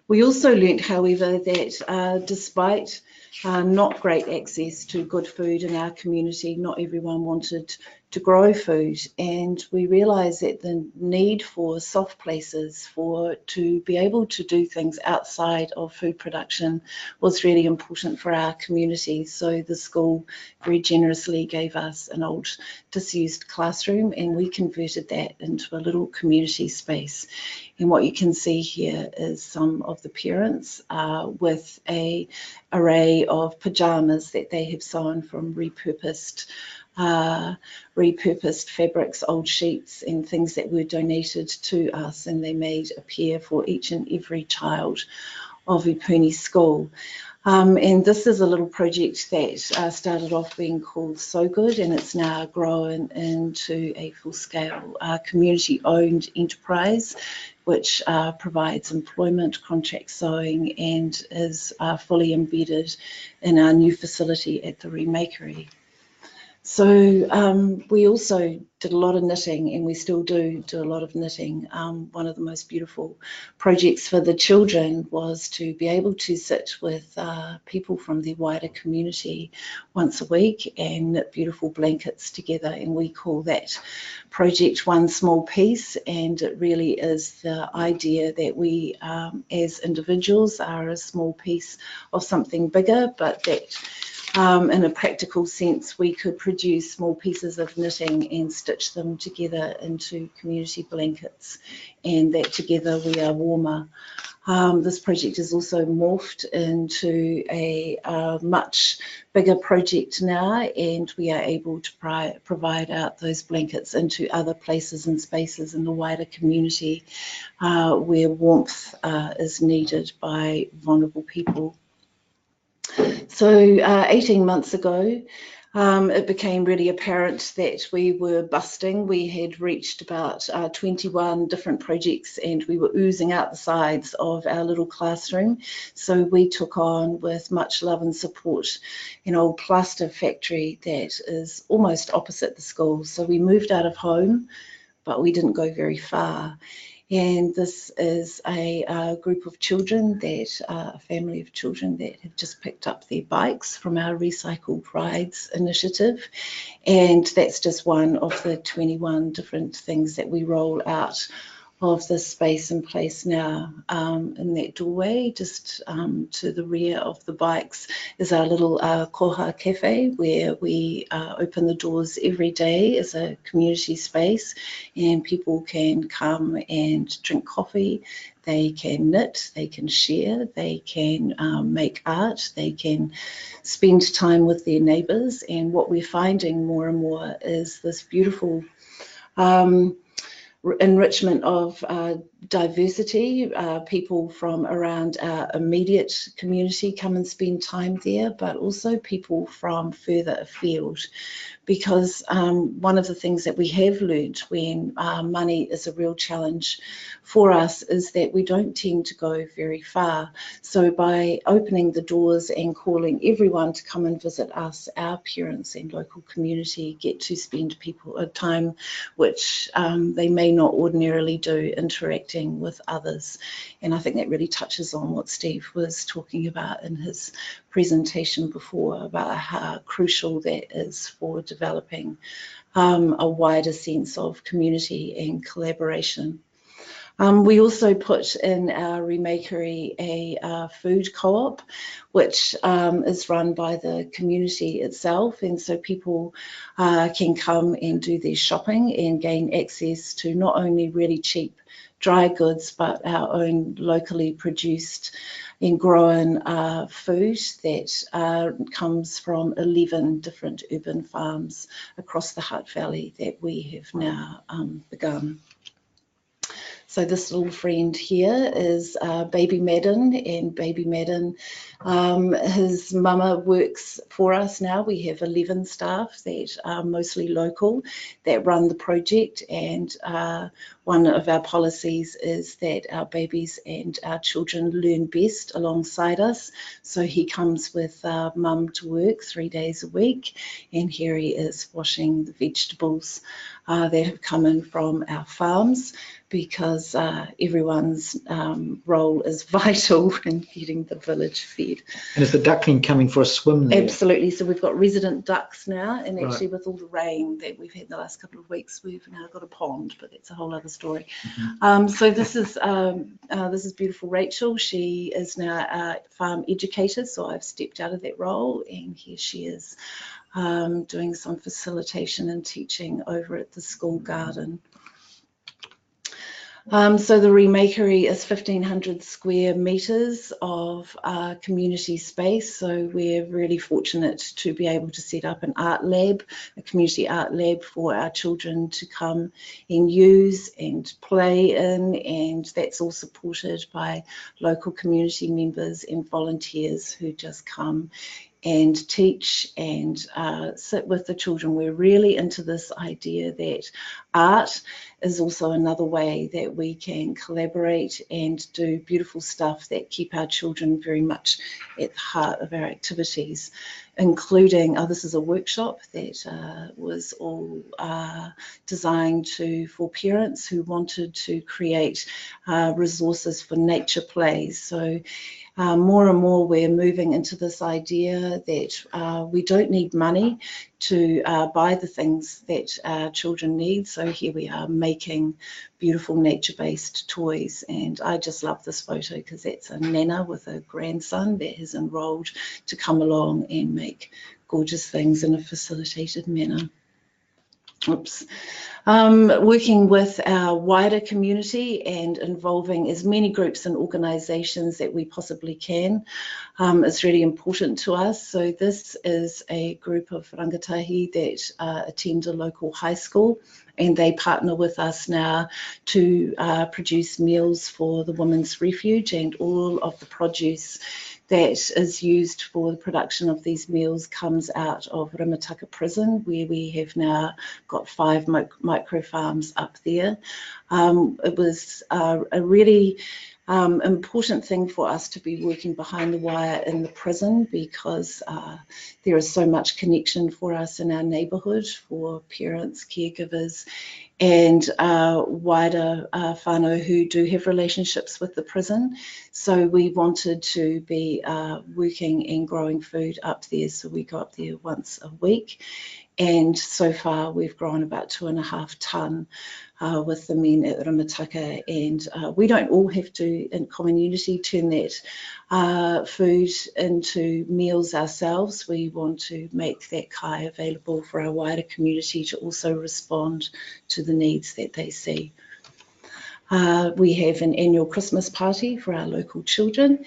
We also learnt, however, that despite not great access to good food in our community, not everyone wanted to grow food, and we realised that the need for soft places to be able to do things outside of food production was really important for our community. So the school very generously gave us an old disused classroom, and we converted that into a little community space. And what you can see here is some of the parents with an array of pyjamas that they have sewn from repurposed fabrics, old sheets and things that were donated to us, and they made a pair for each and every child of Ipuni School. And this is a little project that started off being called So Good, and it's now grown into a full-scale community-owned enterprise, which provides employment, contract sewing, and is fully embedded in our new facility at the Remakery. So we also did a lot of knitting, and we still do a lot of knitting. One of the most beautiful projects for the children was to be able to sit with people from the wider community once a week and knit beautiful blankets together, and we call that project One Small Piece. And it really is the idea that we as individuals are a small piece of something bigger, but that in a practical sense, we could produce small pieces of knitting and stitch them together into community blankets, and that together we are warmer. This project is also morphed into a much bigger project now, and we are able to provide out those blankets into other places and spaces in the wider community where warmth is needed by vulnerable people. So 18 months ago, it became really apparent that we were busting. We had reached about 21 different projects, and we were oozing out the sides of our little classroom. So we took on, with much love and support, an old plaster factory that is almost opposite the school. So we moved out of home, but we didn't go very far. And this is a group of children, a family of children that have just picked up their bikes from our Recycled Rides initiative. And that's just one of the 21 different things that we roll out of this space in place now. In that doorway, just to the rear of the bikes, is our little Koha Cafe, where we open the doors every day as a community space, and people can come and drink coffee. They can knit, they can share, they can make art, they can spend time with their neighbours. And what we're finding more and more is this beautiful enrichment of diversity. People from around our immediate community come and spend time there, but also people from further afield. Because one of the things that we have learned when money is a real challenge for us is that we don't tend to go very far. So by opening the doors and calling everyone to come and visit us, our parents and local community get to spend a time which they may not ordinarily do interacting with others. And I think that really touches on what Steve was talking about in his presentation before, about how crucial that is for developing a wider sense of community and collaboration. We also put in our remakery a food co-op, which is run by the community itself, and so people can come and do their shopping and gain access to not only really cheap dry goods, but our own locally produced and grown food that comes from 11 different urban farms across the Hutt Valley that we have now begun. So this little friend here is Baby Madden, and Baby Madden, his mama works for us now. We have 11 staff that are mostly local that run the project, and one of our policies is that our babies and our children learn best alongside us. So he comes with mum to work 3 days a week, and here he is washing the vegetables that have come in from our farms, because everyone's role is vital in getting the village fed.
And is the duckling coming for a swim there?
Absolutely. So we've got resident ducks now, and actually with all the rain that we've had the last couple of weeks, we've now got a pond, but that's a whole other story. So this is beautiful Rachel. She is now a farm educator, so I've stepped out of that role, and here she is doing some facilitation and teaching over at the school garden. So the remakery is 1,500 square metres of community space. So we're really fortunate to be able to set up an art lab, a community art lab for our children to come and use and play in, and that's all supported by local community members and volunteers who just come and teach and sit with the children. We're really into this idea that art is also another way that we can collaborate and do beautiful stuff that keep our children very much at the heart of our activities, including, this is a workshop that was all designed for parents who wanted to create resources for nature plays. So more and more we're moving into this idea that we don't need money to buy the things that our children need. So here we are making beautiful nature-based toys, and I just love this photo because that's a nana with a grandson that has enrolled to come along and make gorgeous things in a facilitated manner. Oops. Working with our wider community and involving as many groups and organisations that we possibly can is really important to us. So this is a group of rangatahi that attend a local high school, and they partner with us now to produce meals for the Women's Refuge, and all of the produce that is used for the production of these meals comes out of Rimataka Prison, where we have now got 5 micro farms up there. It was a really important thing for us to be working behind the wire in the prison, because there is so much connection for us in our neighbourhood, for parents, caregivers, and wider whānau who do have relationships with the prison. So we wanted to be working and growing food up there, so we go up there once a week. And so far we've grown about 2.5 tonne with the men at Rimataka, and we don't all have to, in common unity, turn that food into meals ourselves. We want to make that kai available for our wider community to also respond to the needs that they see. We have an annual Christmas party for our local children,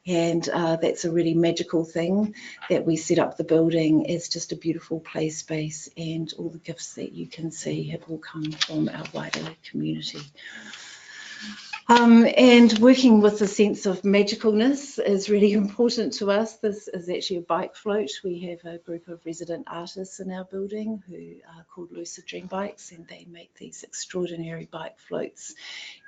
and that's a really magical thing, that we set up the building as just a beautiful play space, and all the gifts that you can see have all come from our wider community. And working with a sense of magicalness is really important to us. This is actually a bike float. We have a group of resident artists in our building who are called Lucid Dream Bikes, and they make these extraordinary bike floats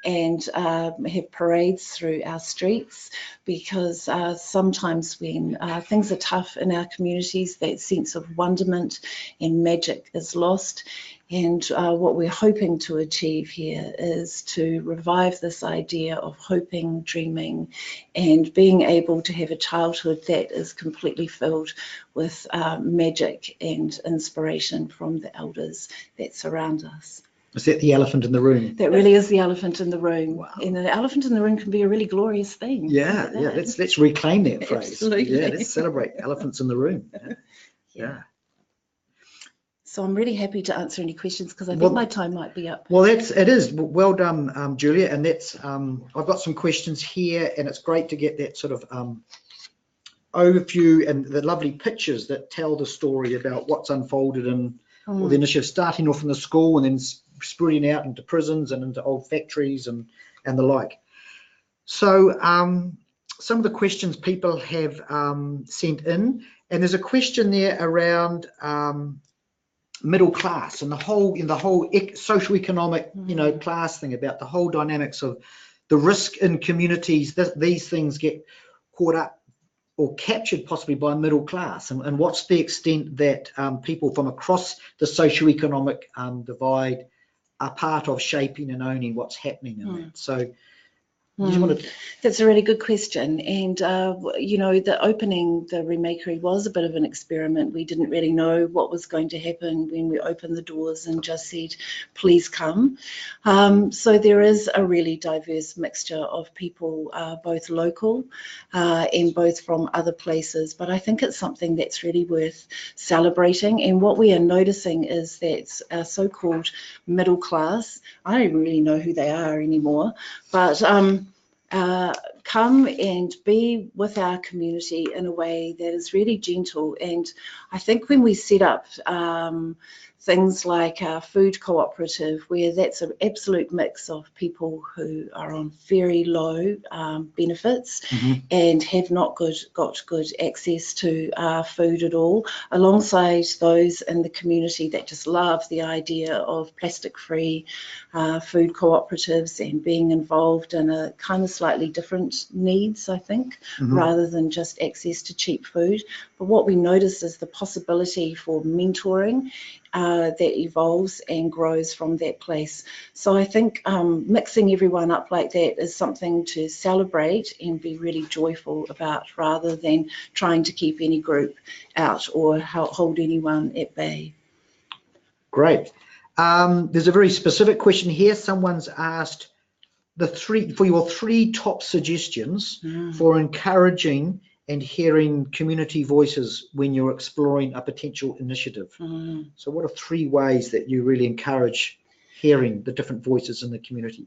and have parades through our streets, because sometimes when things are tough in our communities, that sense of wonderment and magic is lost. And what we're hoping to achieve here is to revive this idea of hoping, dreaming, and being able to have a childhood that is completely filled with magic and inspiration from the elders that surround us.
Is that the elephant in the room?
That really is the elephant in the room.
Wow.
And the elephant in the room can be a really glorious thing.
Yeah, yeah. Let's reclaim that phrase.
Absolutely.
Yeah, let's celebrate elephants in the room. Yeah.
So I'm really happy to answer any questions, because I think my time might be up.
Well, it is. Well done, Julia. And that's I've got some questions here, and it's great to get that sort of overview and the lovely pictures that tell the story about what's unfolded in all the initiatives, starting off in the school and then spreading out into prisons and into old factories and the like. So some of the questions people have sent in, and there's a question there around middle class and the whole socioeconomic class thing, about the whole dynamics of the risk in communities that these things get caught up or captured possibly by middle class, and what's the extent that people from across the socioeconomic divide are part of shaping and owning what's happening in that. So you just want to...
That's a really good question. And, you know, the opening the remakery was a bit of an experiment. We didn't really know what was going to happen when we opened the doors and just said, please come. So there is a really diverse mixture of people, both local and both from other places. But I think it's something that's really worth celebrating. And what we are noticing is that our so-called middle class, I don't really know who they are anymore, but come and be with our community in a way that is really gentle. And I think when we set up things like our food cooperative, where that's an absolute mix of people who are on very low benefits and have not got good access to food at all, alongside those in the community that just love the idea of plastic-free food cooperatives and being involved in a kind of slightly different needs, I think, rather than just access to cheap food. But what we notice is the possibility for mentoring that evolves and grows from that place. So I think mixing everyone up like that is something to celebrate and be really joyful about, rather than trying to keep any group out or hold anyone at bay.
Great. There's a very specific question here. Someone's asked for your three top suggestions for encouraging and hearing community voices when you're exploring a potential initiative. So what are three ways that you really encourage hearing the different voices in the community?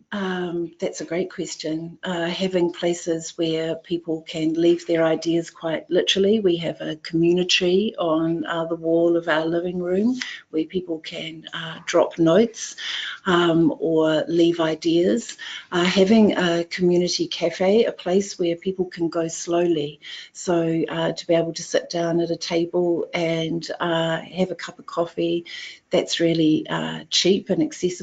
That's a great question. Having places where people can leave their ideas quite literally. We have a community on the wall of our living room where people can drop notes or leave ideas. Having a community cafe, a place where people can go slowly. So to be able to sit down at a table and have a cup of coffee, that's really cheap and accessible.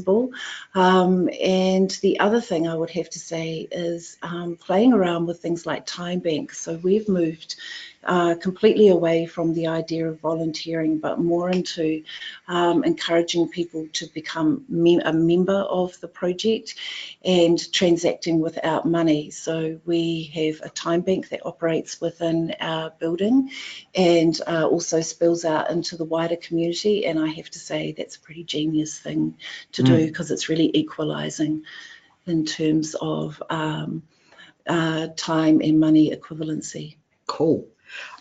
And the other thing I would have to say is playing around with things like time banks. So we've moved completely away from the idea of volunteering, but more into encouraging people to become a member of the project and transacting without money. So we have a time bank that operates within our building and also spills out into the wider community. And I have to say that's a pretty genius thing to do, because it's really equalising in terms of time and money equivalency.
Cool.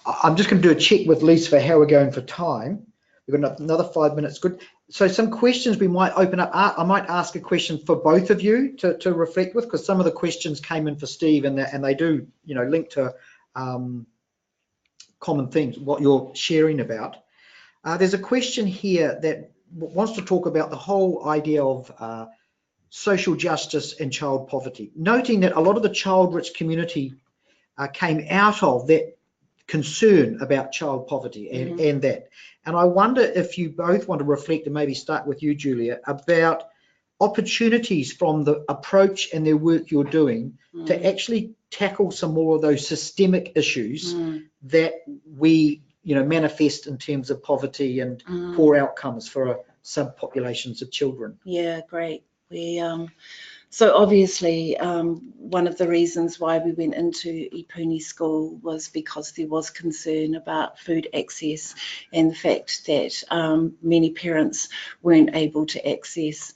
I'm just going to do a check with Lisa for how we're going for time. We've got another 5 minutes. Good. So some questions we might open up. I might ask a question for both of you to reflect with, because some of the questions came in for Steve, and they do, you know, link to common themes, what you're sharing about. There's a question here that wants to talk about the whole idea of social justice and child poverty, noting that a lot of the child-rich community came out of that concern about child poverty and that. And I wonder if you both want to reflect, and maybe start with you, Julia, about opportunities from the approach and their work you're doing to actually tackle some more of those systemic issues that we, you know, manifest in terms of poverty and poor outcomes for subpopulations of children.
Yeah, great. We so obviously one of the reasons why we went into Ipuni School was because there was concern about food access and the fact that many parents weren't able to access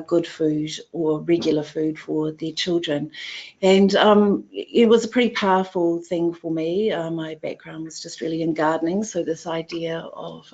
good food or regular food for their children. And it was a pretty powerful thing for me. My background was just really in gardening, so this idea of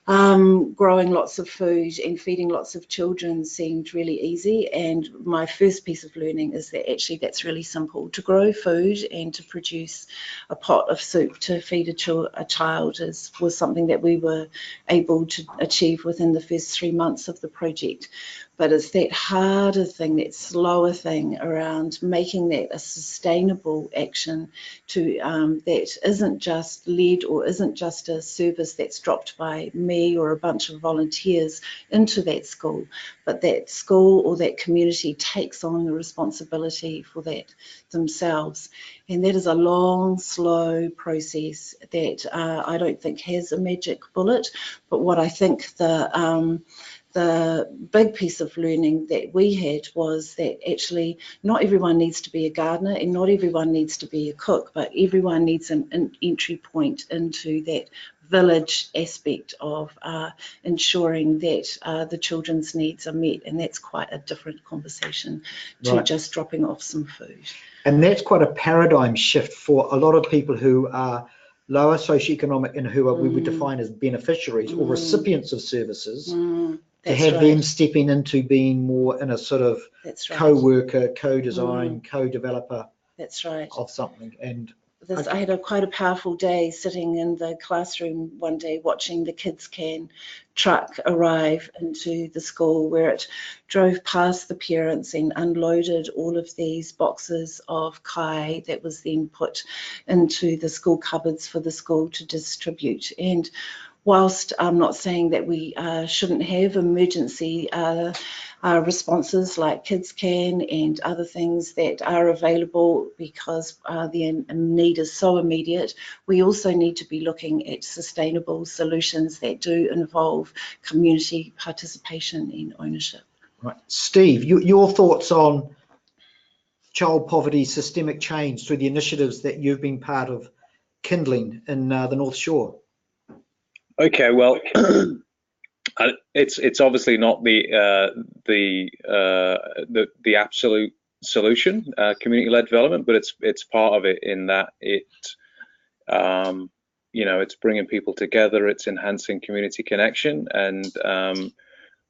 growing lots of food and feeding lots of children seemed really easy. And my first piece of learning is that actually that's really simple. To grow food and to produce a pot of soup to feed a child was something that we were able to achieve within the first 3 months of the project. But it's that harder thing, that slower thing around making that a sustainable action to that isn't just led or isn't just a service that's dropped by me or a bunch of volunteers into that school, but that school or that community takes on the responsibility for that themselves. And that is a long, slow process that I don't think has a magic bullet. But what I think the big piece of learning that we had was that actually not everyone needs to be a gardener and not everyone needs to be a cook, but everyone needs an entry point into that village aspect of ensuring that the children's needs are met. And that's quite a different conversation to just dropping off some food.
And that's quite a paradigm shift for a lot of people who are lower socioeconomic and who are, we would define as beneficiaries or recipients of services. To have them stepping into being more in a sort of co-worker, co-design, co-developer of something. And
I had quite a powerful day sitting in the classroom one day watching the Kids Can truck arrive into the school, where it drove past the parents and unloaded all of these boxes of kai that was then put into the school cupboards for the school to distribute. And whilst I'm not saying that we shouldn't have emergency responses like Kids Can and other things that are available because the need is so immediate, we also need to be looking at sustainable solutions that do involve community participation and ownership.
Right. Steve, your thoughts on child poverty, systemic change through the initiatives that you've been part of kindling in the North Shore? Okay,
well, it's obviously not the absolute solution, community-led development, but it's part of it in that it you know, it's bringing people together, it's enhancing community connection, and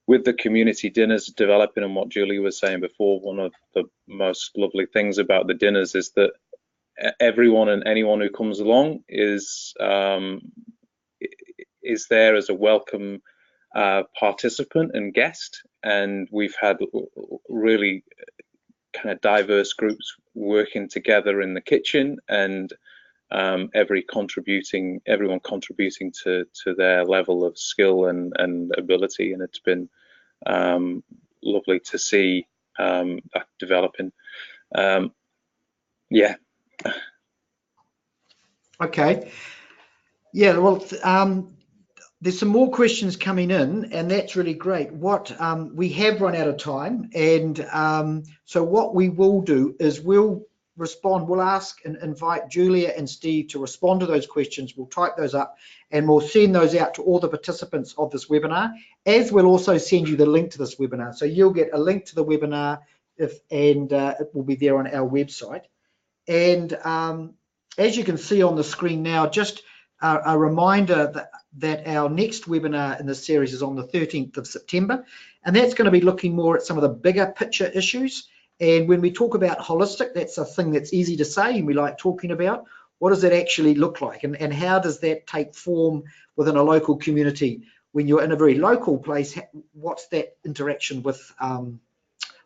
with the community dinners developing and what Julie was saying before, one of the most lovely things about the dinners is that everyone and anyone who comes along is there as a welcome participant and guest, and we've had really kind of diverse groups working together in the kitchen, and everyone contributing to their level of skill and ability, and it's been lovely to see that developing. Yeah.
Okay. Yeah, well, there's some more questions coming in, and that's really great. What we have run out of time, and so what we will do is we'll respond. We'll ask and invite Julia and Steve to respond to those questions. We'll type those up, and we'll send those out to all the participants of this webinar. As we'll also send you the link to this webinar, so you'll get a link to the webinar, and it will be there on our website. And as you can see on the screen now, just a reminder that our next webinar in this series is on the 13th of September, and that's going to be looking more at some of the bigger picture issues. And when we talk about holistic, that's a thing that's easy to say and we like talking about. What does that actually look like, and how does that take form within a local community? When you're in a very local place, what's that interaction with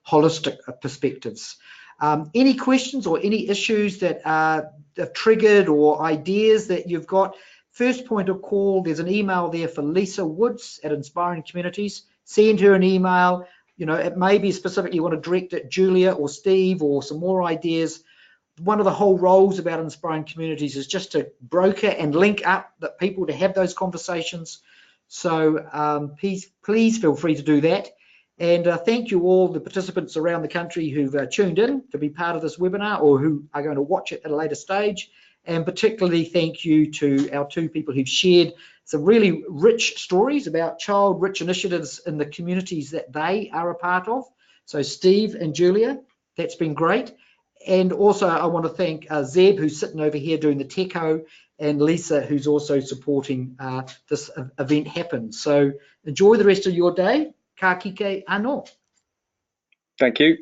holistic perspectives? Any questions or any issues that are triggered or ideas that you've got? First point of call, there's an email there for Lisa Woods at Inspiring Communities. Send her an email. You know, it may be specifically you want to direct at Julia or Steve or some more ideas. One of the whole roles about Inspiring Communities is just to broker and link up the people to have those conversations. So please feel free to do that. And thank you all the participants around the country who've tuned in to be part of this webinar or who are going to watch it at a later stage. And particularly thank you to our two people who've shared some really rich stories about child-rich initiatives in the communities that they are a part of. So Steve and Julia, that's been great. And also I want to thank Zeb, who's sitting over here doing the techo, and Lisa, who's also supporting this event happen. So enjoy the rest of your day. Ka kite anō.
Thank you.